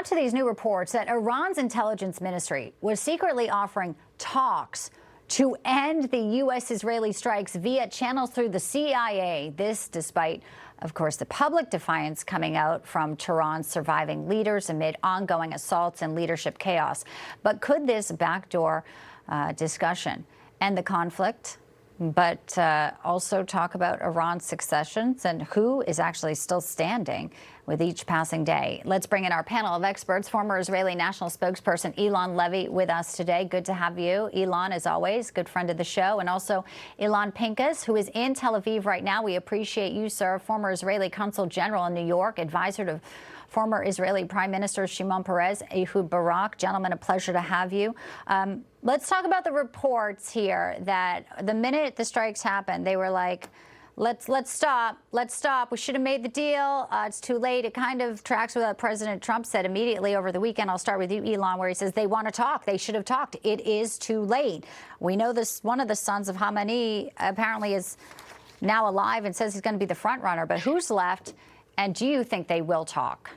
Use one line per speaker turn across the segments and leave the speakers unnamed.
To these new reports that Iran's intelligence ministry was secretly offering talks to end the U.S.-Israeli strikes via channels through the CIA. This despite, of course, the public defiance coming out from Tehran's surviving leaders amid ongoing assaults and leadership chaos. But could this backdoor discussion end the conflict, but also talk about Iran's successions and who is actually still standing with each passing day? Let's bring in our panel of experts. Former Israeli national spokesperson Eylon Levy with us today. Good to have you. Eylon, as always, good friend of the show. And also Eylon Pinkas, who is in Tel Aviv right now. We appreciate you, sir. Former Israeli consul general in New York, advisor to former Israeli Prime Minister Shimon Peres, Ehud Barak. Gentlemen, a pleasure to have you. Let's talk about the reports here that the minute the strikes happened, they were like, let's stop. We should have made the deal. It's too late. It kind of tracks with what President Trump said immediately over the weekend. I'll start with you, Eylon, where he says they want to talk. They should have talked. It is too late. We know this. One of the sons of Khamenei apparently is now alive and says he's going to be the front runner. But who's left? And do you think they will talk?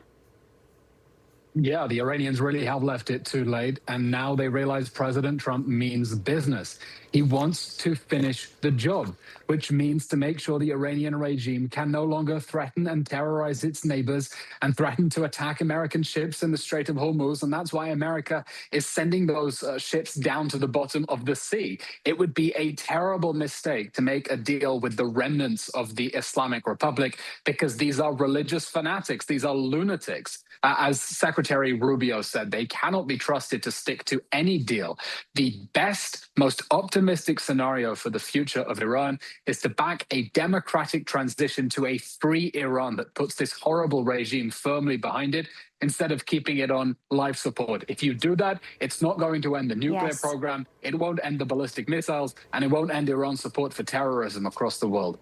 Yeah, the Iranians really have left it too late, and now they realize President Trump means business. He wants to finish the job, which means to make sure the Iranian regime can no longer threaten and terrorize its neighbors and threaten to attack American ships in the Strait of Hormuz. And that's why America is sending those ships down to the bottom of the sea. It would be a terrible mistake to make a deal with the remnants of the Islamic Republic, because these are religious fanatics. These are lunatics. As Secretary Rubio said, they cannot be trusted to stick to any deal. The best, most optimistic scenario for the future of Iran is to back a democratic transition to a free Iran that puts this horrible regime firmly behind it, instead of keeping it on life support. If you do that, it's not going to end the nuclear program, it won't end the ballistic missiles, and it won't end Iran's support for terrorism across the world.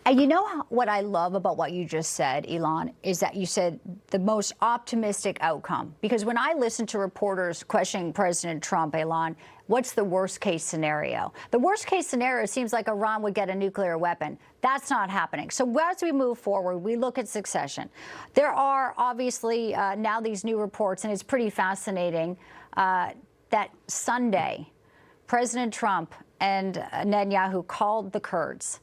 And you know what I love about what you just said, Eylon, is that you said the most optimistic outcome. Because when I listen to reporters questioning President Trump, Eylon, what's the worst case scenario? The worst case scenario seems like Iran would get a nuclear weapon. That's not happening. So as we move forward, we look at succession. There are obviously now these new reports, and it's pretty fascinating, that Sunday, President Trump and Netanyahu called the Kurds.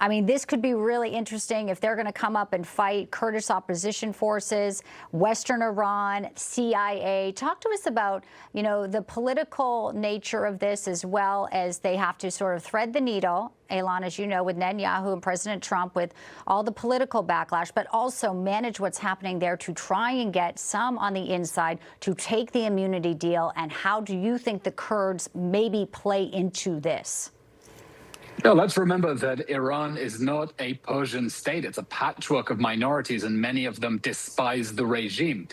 I mean, this could be really interesting if they're going to come up and fight Kurdish opposition forces, Western Iran, CIA. Talk to us about, you know, the political nature of this, as well as they have to sort of thread the needle, Eylon, as you know, with Netanyahu and President Trump, with all the political backlash, but also manage what's happening there to try and get some on the inside to take the immunity deal. And how do you think the Kurds maybe play into this?
No, let's remember that Iran is not a Persian state. It's a patchwork of minorities, and many of them despise the regime.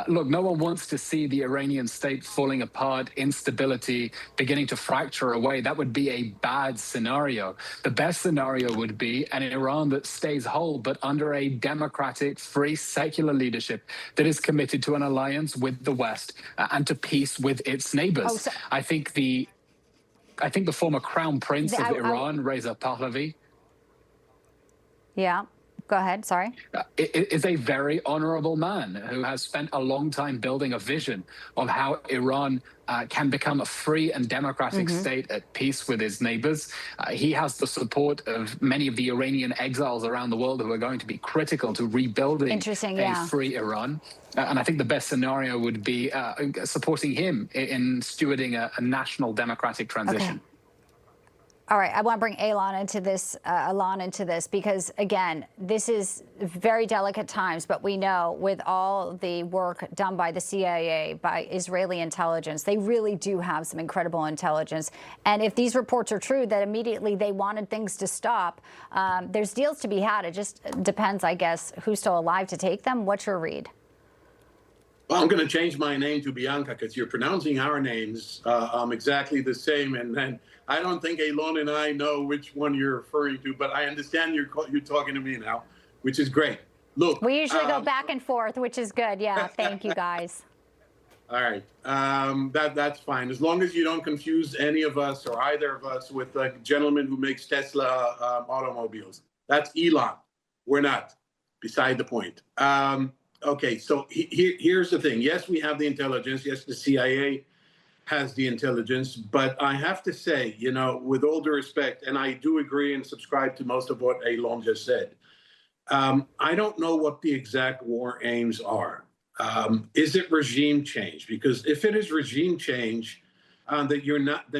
Look, no one wants to see the Iranian state falling apart, instability beginning to fracture away. That would be a bad scenario. The best scenario would be an Iran that stays whole, but under a democratic, free, secular leadership that is committed to an alliance with the West and to peace with its neighbors. I think the former Crown Prince of Iran, Reza Pahlavi.
Yeah, go ahead, sorry.
Is a very honorable man who has spent a long time building a vision of how Iran can become a free and democratic state at peace with its neighbors. He has the support of many of the Iranian exiles around the world who are going to be critical to rebuilding a free Iran. And I think the best scenario would be supporting him in stewarding a national democratic transition.
Okay. All right, I want to bring Alon into this, because, again, this is very delicate times, but we know with all the work done by the CIA, by Israeli intelligence, they really do have some incredible intelligence. And if these reports are true, that immediately they wanted things to stop, there's deals to be had. It just depends, I guess, who's still alive to take them. What's your read?
Well, I'm going to change my name to Bianca, because you're pronouncing our names exactly the same. And then I don't think Eylon and I know which one you're referring to, but I understand you're talking to me now, which is great. Look,
we usually go back and forth, which is good. Yeah, thank you, guys.
All right, that's fine. As long as you don't confuse any of us or either of us with a gentleman who makes Tesla automobiles. That's Eylon. We're not. Beside the point. Okay, so here's the thing. Yes, we have the intelligence. Yes, the CIA has the intelligence. But I have to say, you know, with all due respect, and I do agree and subscribe to most of what Eylon just said, I don't know what the exact war aims are. Is it regime change? Because if it is regime change, that you're not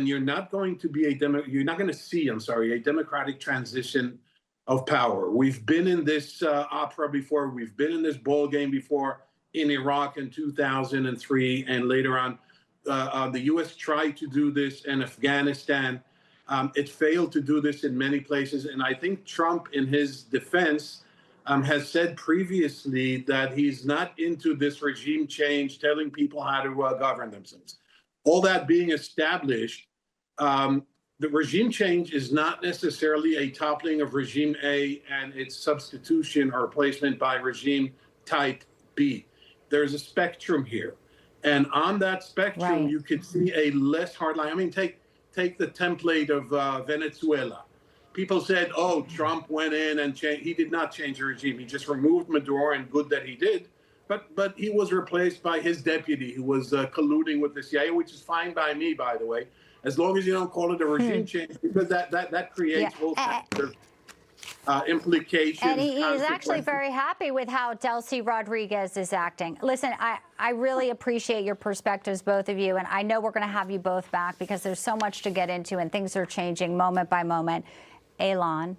going to be you're not going to see, I'm sorry, a democratic transition of power. We've been in this opera before. We've been in this ball game before in Iraq in 2003, and later on, the U.S. tried to do this in Afghanistan. It failed to do this in many places, and I think Trump, in his defense, has said previously that he's not into this regime change, telling people how to govern themselves. All that being established, the regime change is not necessarily a toppling of regime A and its substitution or replacement by regime type B. There's a spectrum here. And on that spectrum,
Right.
you could see a less hard line. I mean, take the template of Venezuela. People said, oh, Trump went in and changed. He did not change the regime. He just removed Maduro, and good that he did. But he was replaced by his deputy, who was colluding with the CIA, which is fine by me, by the way, as long as you don't call it a regime change, because that creates all kinds of implications.
And he's actually very happy with how Delcy Rodriguez is acting. Listen, I really appreciate your perspectives, both of you, and I know we're going to have you both back because there's so much to get into and things are changing moment by moment. Alon,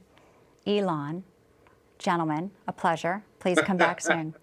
gentlemen, a pleasure. Please come back soon.